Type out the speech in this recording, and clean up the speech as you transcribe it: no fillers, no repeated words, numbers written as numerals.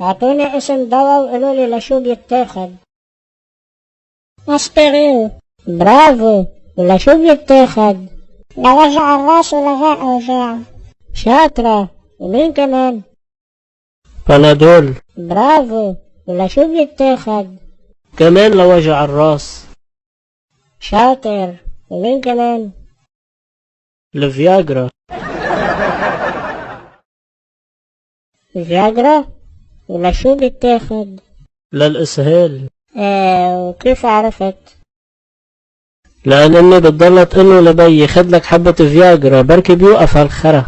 اعطوني اسم دواء وقولوا لي لشو بيتاخد. اسبرين. برافو. ولشو بيتاخد؟ لوجع الراس ولغاء اوجاع. شاطرة. ومين كمان؟ بنادول. برافو. ولشو بيتاخد؟ كمان لوجع الراس. شاطر. ومين كمان؟ الفياجرا. فياجرا. ولشو بيتاخد؟ للإسهال. وكيف عرفت؟ لأن أمي بتضل تقله لبي خد لك حبة فياجرا بركي بيوقف هالخرا.